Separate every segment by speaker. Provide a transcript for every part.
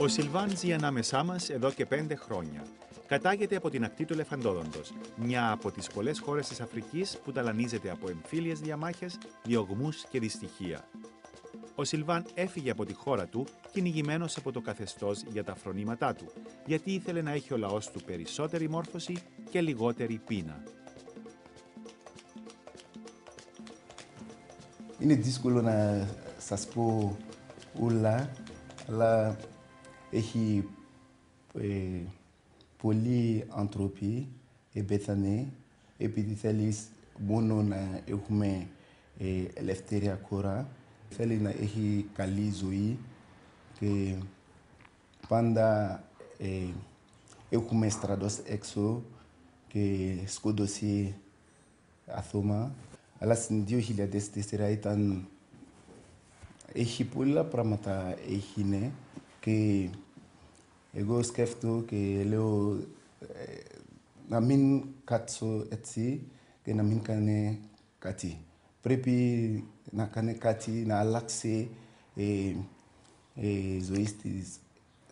Speaker 1: Σιλβάν ζει ανάμεσά μας εδώ και 5 χρόνια. Κατάγεται από την ακτή του Ελεφαντόδοντος, μια από τις πολλές χώρες της Αφρικής που ταλανίζεται από εμφύλιες διαμάχες, διωγμούς και δυστυχία. Ο Σιλβάν έφυγε από τη χώρα του, κυνηγημένος από το καθεστώς για τα φρονήματά του, γιατί ήθελε να έχει ο λαός του περισσότερη μόρφωση και λιγότερη πείνα.
Speaker 2: Είναι δύσκολο να σας πω όλα, αλλά έχει πολλοί άνθρωποι πέθανε επειδή θέλεις μόνο να έχουμε ελευθερία χώρα. Θέλει να έχει καλή ζωή και πάντα έχουμε στρατός έξω και σκότωσε άτομα. Αλλά στην 2004 έχει πολλά πράγματα έγινε και εγώ σκέφτομαι και λέω να μην κάτσω έτσι και να μην κάνει κάτι. Πρέπει να κάνει κάτι, να αλλάξει η ζωή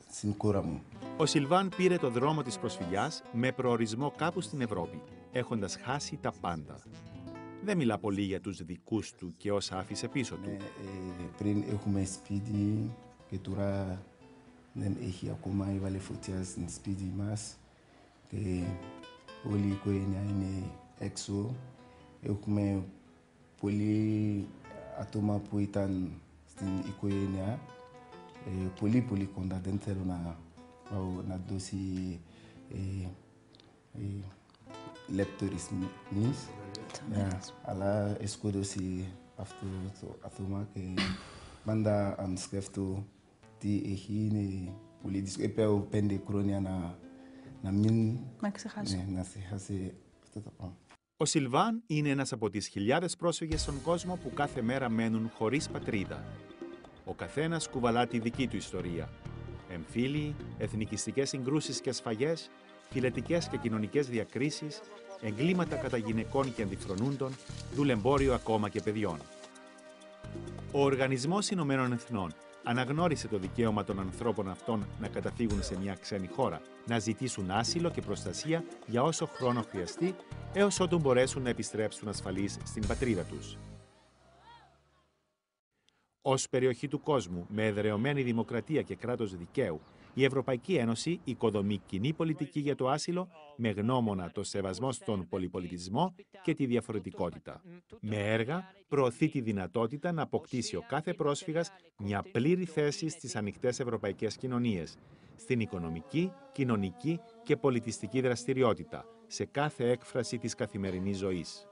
Speaker 2: στην χώρα μου.
Speaker 1: Ο Σιλβάν πήρε το δρόμο της προσφυγιάς με προορισμό κάπου στην Ευρώπη, έχοντας χάσει τα πάντα. Δεν μιλά πολύ για τους δικούς του και όσα άφησε πίσω του.
Speaker 2: Πριν έχουμε σπίτι και τώρα δεν έχει ακόμα, έβαλε φωτιά στην σπίτι μας και όλη η οικογένεια είναι έξω. Έχουμε πολλοί άτομα που ήταν στην οικογένεια, πολύ κοντά. Δεν θέλω να δώσει λεπτομέρειες, αλλά σκότωσε αυτό το άτομα και πάντα αν σκέφτομαι τι έχει είναι πολύ δύσκολο. Είπα 5 χρόνια να μην ξεχάσει αυτό το πράγμα.
Speaker 1: Ο Σιλβάν είναι ένας από τις χιλιάδες πρόσφυγες στον κόσμο που κάθε μέρα μένουν χωρίς πατρίδα. Ο καθένας κουβαλά τη δική του ιστορία. Εμφύλιοι, εθνικιστικές συγκρούσεις και σφαγές, φυλετικές και κοινωνικές διακρίσεις, εγκλήματα κατά γυναικών και αντιφρονούντων, δουλεμπόριο ακόμα και παιδιών. Ο Οργανισμός Ηνωμένων Εθνών αναγνώρισε το δικαίωμα των ανθρώπων αυτών να καταφύγουν σε μια ξένη χώρα, να ζητήσουν άσυλο και προστασία για όσο χρόνο χρειαστεί, έως ότου μπορέσουν να επιστρέψουν ασφαλείς στην πατρίδα τους. Ως περιοχή του κόσμου με εδραιωμένη δημοκρατία και κράτος δικαίου, η Ευρωπαϊκή Ένωση οικοδομεί κοινή πολιτική για το άσυλο με γνώμονα το σεβασμό στον πολυπολιτισμό και τη διαφορετικότητα. Με έργα προωθεί τη δυνατότητα να αποκτήσει ο κάθε πρόσφυγας μια πλήρη θέση στις ανοιχτές ευρωπαϊκές κοινωνίες, στην οικονομική, κοινωνική και πολιτιστική δραστηριότητα, σε κάθε έκφραση της καθημερινής ζωής.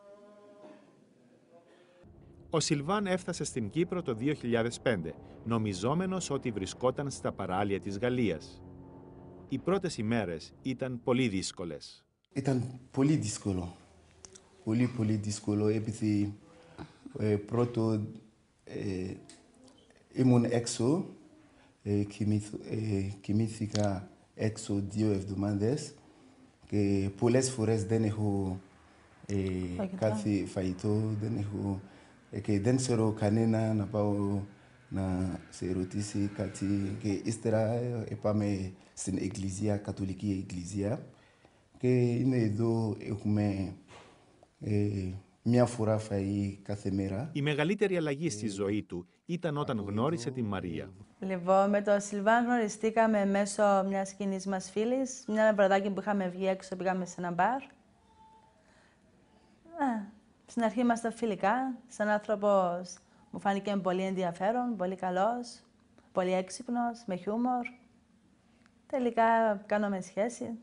Speaker 1: Ο Σιλβάν έφτασε στην Κύπρο το 2005, νομιζόμενος ότι βρισκόταν στα παράλια της Γαλλίας. Οι πρώτες ημέρες ήταν πολύ δύσκολες.
Speaker 2: Ήταν πολύ δύσκολο. Πολύ δύσκολο, επειδή πρώτο ήμουν έξω, κοιμήθηκα έξω 2 εβδομάδες και πολλές φορές δεν έχω κάτι φαγητό, και δεν ξέρω κανένα να πάω να σε ρωτήσει κάτι και ύστερα πάμε στην εκκλησία, καθολική εκκλησία και είναι εδώ, έχουμε μια φορά φαΐ κάθε μέρα.
Speaker 1: Η μεγαλύτερη αλλαγή στη ζωή του ήταν όταν γνώρισε τη Μαρία.
Speaker 3: Λοιπόν, με τον Σιλβάν γνωριστήκαμε μέσω μιας κοινής μας φίλης, μια βραδάκι που είχαμε βγει έξω, πήγαμε σε ένα μπαρ. Στην αρχή ήμασταν φιλικά, σαν άνθρωπος μου φάνηκε πολύ ενδιαφέρον, πολύ καλός, πολύ έξυπνος, με χιούμορ. Τελικά κάναμε σχέση.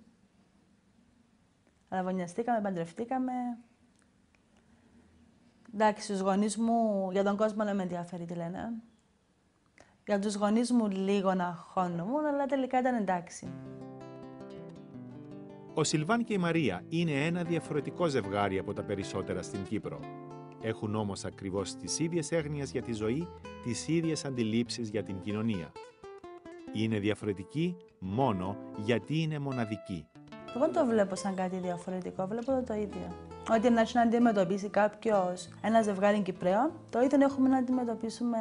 Speaker 3: Αραβωνιαστήκαμε, παντρευτήκαμε. Εντάξει, στους γονείς μου, για τον κόσμο δεν με ενδιαφέρει τι λένε. Για τους γονείς μου λίγο να χώνομουν, αλλά τελικά ήταν εντάξει.
Speaker 1: Ο Σιλβάν και η Μαρία είναι ένα διαφορετικό ζευγάρι από τα περισσότερα στην Κύπρο. Έχουν όμως ακριβώς τις ίδιες έγνοιες για τη ζωή, τις ίδιες αντιλήψεις για την κοινωνία. Είναι διαφορετικοί μόνο γιατί είναι μοναδικοί.
Speaker 3: Εγώ δεν το βλέπω σαν κάτι διαφορετικό, βλέπω το ίδιο. Ό,τι να έχει να αντιμετωπίσει κάποιος, ένα ζευγάρι Κυπραίων, το ίδιο έχουμε να αντιμετωπίσουμε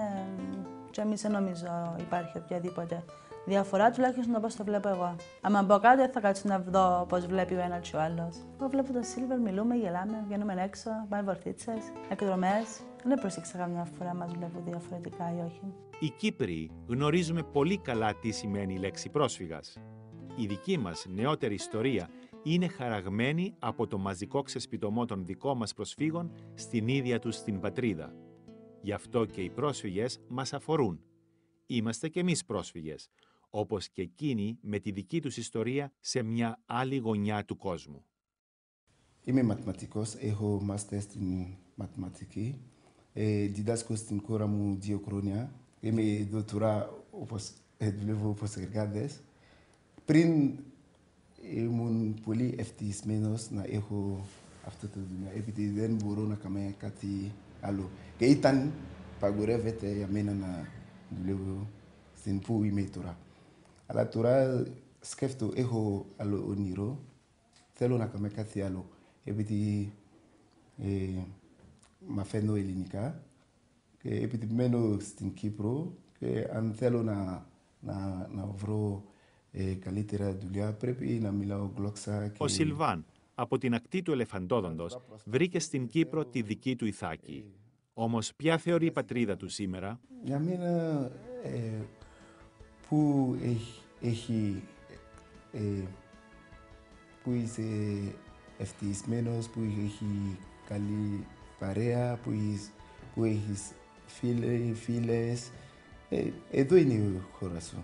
Speaker 3: και εμείς, δεν νομίζω υπάρχει οποιαδήποτε Διαφορά τουλάχιστον όπως το βλέπω εγώ. Αν μπω κάτω, δεν θα κάτσω να δω πώς βλέπει ο ένας και ο άλλος. Εγώ βλέπω το Silver, μιλούμε, γελάμε, βγαίνουμε έξω, πάμε βορθίτσες, εκδρομές. Δεν πρόσεξα καμιά φορά μας βλέπω διαφορετικά ή όχι.
Speaker 1: Οι Κύπροι γνωρίζουμε πολύ καλά τι σημαίνει η λέξη πρόσφυγας. Η δική μας νεότερη ιστορία είναι χαραγμένη από το μαζικό ξεσπιτωμό των δικών μας προσφύγων στην ίδια τους την πατρίδα. Γι' αυτό και οι πρόσφυγες μας αφορούν. Είμαστε κι εμείς πρόσφυγες, όπως και εκείνοι με τη δική τους ιστορία σε μια άλλη γωνιά του κόσμου.
Speaker 2: Είμαι μαθηματικός, έχω μάστερ στην μαθηματική. Διδάσκω στην χώρα μου 2 χρόνια. Είμαι δοτορά, όπως δουλεύω όπως εργάτες. Πριν ήμουν πολύ ευτυχισμένος να έχω αυτό το δουλειά, επειδή δεν μπορώ να κάνω κάτι άλλο. Και ήταν παγορεύεται για μένα να δουλεύω στην που είμαι τώρα. Αλλά τώρα σκέφτομαι, έχω άλλο όνειρο, θέλω να κάνω κάτι άλλο, επειδή μαθαίνω ελληνικά και επειδή μένω στην Κύπρο και αν θέλω να βρω καλύτερα δουλειά πρέπει να μιλάω γλώσσα. Και...
Speaker 1: Ο Σιλβάν, από την ακτή του Ελεφαντόδοντος, βρήκε στην Κύπρο τη δική του Ιθάκη. Όμως ποια θεωρεί η πατρίδα του σήμερα?
Speaker 2: Για μένα που είσαι ευτυχισμένος, που έχει καλή παρέα, που έχεις φίλες, εδώ είναι η χώρα σου.